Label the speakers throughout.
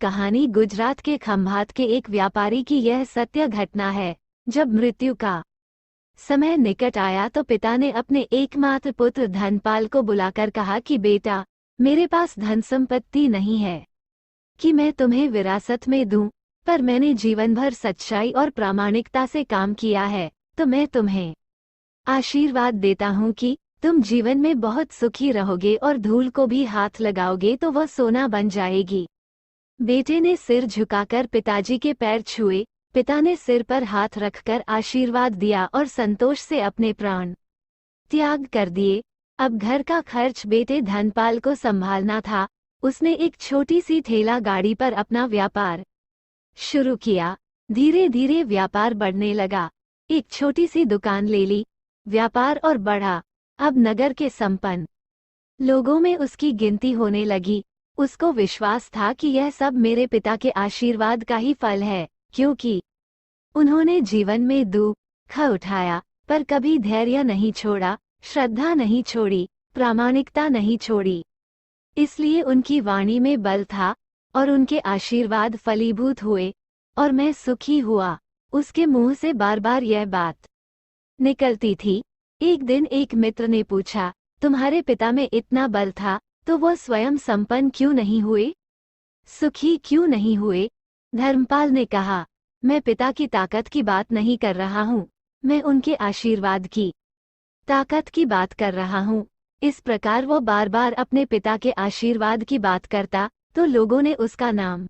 Speaker 1: कहानी गुजरात के खंभात के एक व्यापारी की यह सत्य घटना है। जब मृत्यु का समय निकट आया तो पिता ने अपने एकमात्र पुत्र धनपाल को बुलाकर कहा कि बेटा, मेरे पास धन संपत्ति नहीं है कि मैं तुम्हें विरासत में दूं, पर मैंने जीवन भर सच्चाई और प्रामाणिकता से काम किया है, तो मैं तुम्हें आशीर्वाद देता हूं कि तुम जीवन में बहुत सुखी रहोगे और धूल को भी हाथ लगाओगे तो वह सोना बन जाएगी। बेटे ने सिर झुकाकर पिताजी के पैर छुए। पिता ने सिर पर हाथ रखकर आशीर्वाद दिया और संतोष से अपने प्राण त्याग कर दिए। अब घर का खर्च बेटे धनपाल को संभालना था। उसने एक छोटी सी ठेला गाड़ी पर अपना व्यापार शुरू किया। धीरे धीरे व्यापार बढ़ने लगा। एक छोटी सी दुकान ले ली। व्यापार और बढ़ा। अब नगर के संपन्न लोगों में उसकी गिनती होने लगी। उसको विश्वास था कि यह सब मेरे पिता के आशीर्वाद का ही फल है, क्योंकि उन्होंने जीवन में दुख उठाया पर कभी धैर्य नहीं छोड़ा, श्रद्धा नहीं छोड़ी, प्रामाणिकता नहीं छोड़ी। इसलिए उनकी वाणी में बल था और उनके आशीर्वाद फलीभूत हुए और मैं सुखी हुआ। उसके मुंह से बार बार यह बात निकलती थी। एक दिन एक मित्र ने पूछा, तुम्हारे पिता में इतना बल था तो वह स्वयं संपन्न क्यों नहीं हुए, सुखी क्यों नहीं हुए? धर्मपाल ने कहा, मैं पिता की ताकत की बात नहीं कर रहा हूँ, मैं उनके आशीर्वाद की ताकत की बात कर रहा हूँ। इस प्रकार वो बार बार अपने पिता के आशीर्वाद की बात करता तो लोगों ने उसका नाम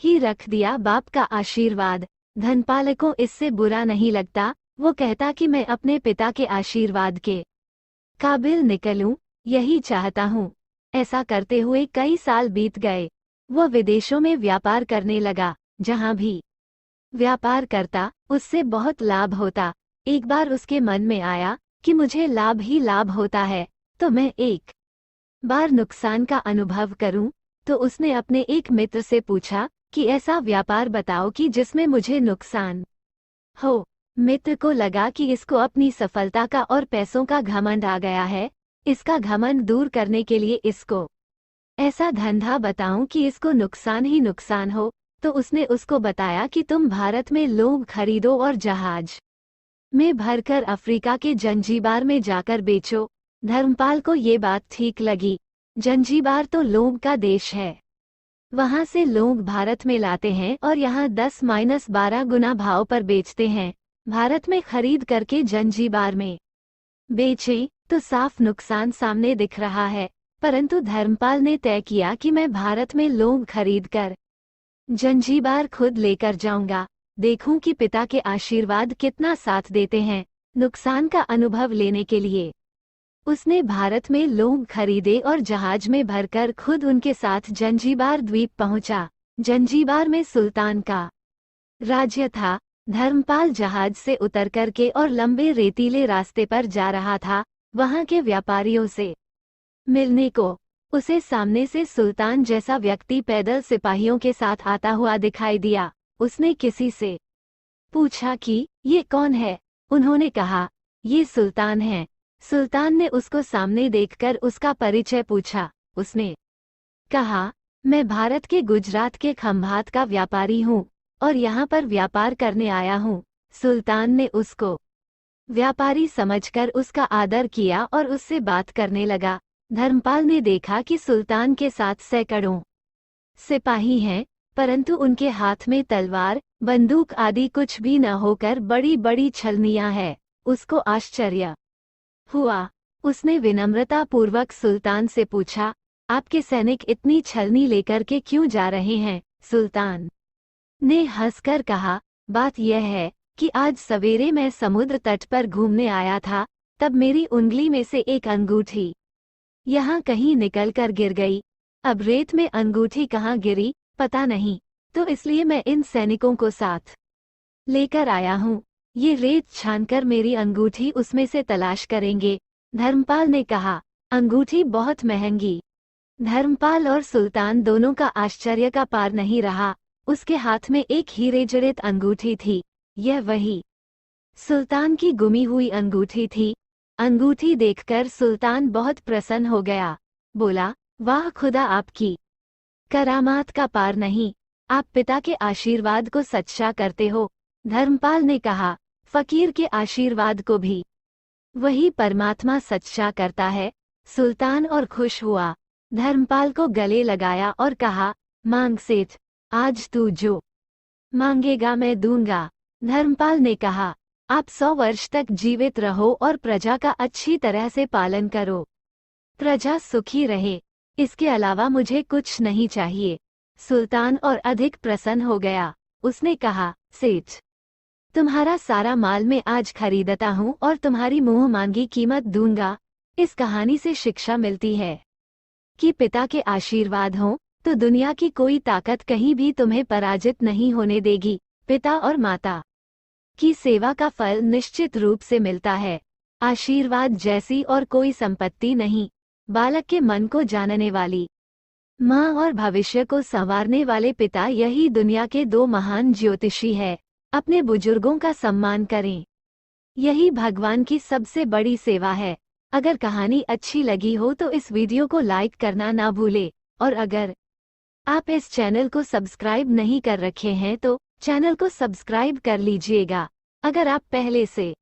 Speaker 1: ही रख दिया बाप का आशीर्वाद। धनपाल को इससे बुरा नहीं लगता। वो कहता कि मैं अपने पिता के आशीर्वाद के काबिल निकलूं, यही चाहता हूँ। ऐसा करते हुए कई साल बीत गए। वह विदेशों में व्यापार करने लगा। जहाँ भी व्यापार करता उससे बहुत लाभ होता। एक बार उसके मन में आया कि मुझे लाभ ही लाभ होता है, तो मैं एक बार नुकसान का अनुभव करूं। तो उसने अपने एक मित्र से पूछा कि ऐसा व्यापार बताओ कि जिसमें मुझे नुकसान हो। मित्र को लगा कि इसको अपनी सफलता का और पैसों का घमंड आ गया है। इसका घमंड दूर करने के लिए इसको ऐसा धंधा बताऊं कि इसको नुकसान ही नुकसान हो। तो उसने उसको बताया कि तुम भारत में लोग खरीदो और जहाज में भरकर अफ्रीका के जंजीबार में जाकर बेचो। धर्मपाल को ये बात ठीक लगी। जंजीबार तो लोग का देश है। वहां से लोग भारत में लाते हैं और यहाँ 10-12 गुना भाव पर बेचते हैं। भारत में खरीद करके जंजीबार में बेचे तो साफ नुकसान सामने दिख रहा है। परंतु धर्मपाल ने तय किया कि मैं भारत में लोग खरीद कर जंजीबार खुद लेकर जाऊंगा। देखूं कि पिता के आशीर्वाद कितना साथ देते हैं नुकसान का अनुभव लेने के लिए। उसने भारत में लोग खरीदे और जहाज में भरकर खुद उनके साथ जंजीबार द्वीप पहुंचा। जंजीबार में सुल्तान का राज्य था। धर्मपाल जहाज से उतर करके और लंबे रेतीले रास्ते पर जा रहा था वहां के व्यापारियों से मिलने को। उसे सामने से सुल्तान जैसा व्यक्ति पैदल सिपाहियों के साथ आता हुआ दिखाई दिया। उसने किसी से पूछा कि ये कौन है? उन्होंने कहा, ये सुल्तान है। सुल्तान ने उसको सामने देखकर उसका परिचय पूछा। उसने कहा, मैं भारत के गुजरात के खंभात का व्यापारी हूँ और यहाँ पर व्यापार करने आया हूँ। सुल्तान ने उसको व्यापारी समझकर उसका आदर किया और उससे बात करने लगा। धर्मपाल ने देखा कि सुल्तान के साथ सैकड़ों सिपाही हैं, परंतु उनके हाथ में तलवार, बंदूक आदि कुछ भी न होकर बड़ी बड़ी छलनियां हैं। उसको आश्चर्य हुआ। उसने विनम्रता पूर्वक सुल्तान से पूछा, आपके सैनिक इतनी छलनी लेकर के क्यों जा रहे हैं? सुल्तान ने हंसकर कहा, बात यह है कि आज सवेरे मैं समुद्र तट पर घूमने आया था, तब मेरी उंगली में से एक अंगूठी यहाँ कहीं निकल कर गिर गई। अब रेत में अंगूठी कहाँ गिरी पता नहीं, तो इसलिए मैं इन सैनिकों को साथ लेकर आया हूँ। ये रेत छानकर मेरी अंगूठी उसमें से तलाश करेंगे। धर्मपाल ने कहा, अंगूठी बहुत महंगी। धर्मपाल और सुल्तान दोनों का आश्चर्य का पार नहीं रहा। उसके हाथ में एक हीरे जड़ित अंगूठी थी। यह वही सुल्तान की गुमी हुई अंगूठी थी। अंगूठी देखकर सुल्तान बहुत प्रसन्न हो गया। बोला, वाह खुदा आपकी करामात का पार नहीं, आप पिता के आशीर्वाद को सच्चा करते हो। धर्मपाल ने कहा, फकीर के आशीर्वाद को भी वही परमात्मा सच्चा करता है। सुल्तान और खुश हुआ, धर्मपाल को गले लगाया और कहा, मांग सेठ, आज तू जो मांगेगा मैं दूंगा। धर्मपाल ने कहा, आप 100 वर्ष तक जीवित रहो और प्रजा का अच्छी तरह से पालन करो, प्रजा सुखी रहे, इसके अलावा मुझे कुछ नहीं चाहिए। सुल्तान और अधिक प्रसन्न हो गया। उसने कहा, सेठ, तुम्हारा सारा माल मैं आज खरीदता हूँ और तुम्हारी मुंह मांगी कीमत दूंगा। इस कहानी से शिक्षा मिलती है कि पिता के आशीर्वाद हों तो दुनिया की कोई ताकत कहीं भी तुम्हें पराजित नहीं होने देगी। पिता और माता की सेवा का फल निश्चित रूप से मिलता है। आशीर्वाद जैसी और कोई संपत्ति नहीं। बालक के मन को जानने वाली माँ और भविष्य को संवारने वाले पिता, यही दुनिया के 2 महान ज्योतिषी है। अपने बुजुर्गों का सम्मान करें, यही भगवान की सबसे बड़ी सेवा है। अगर कहानी अच्छी लगी हो तो इस वीडियो को लाइक करना ना भूले, और अगर आप इस चैनल को सब्सक्राइब नहीं कर रखे हैं तो चैनल को सब्सक्राइब कर लीजिएगा। अगर आप पहले से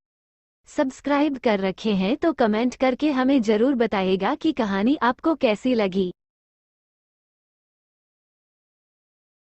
Speaker 1: सब्सक्राइब कर रखे हैं तो कमेंट करके हमें जरूर बताइएगा कि कहानी आपको कैसी लगी।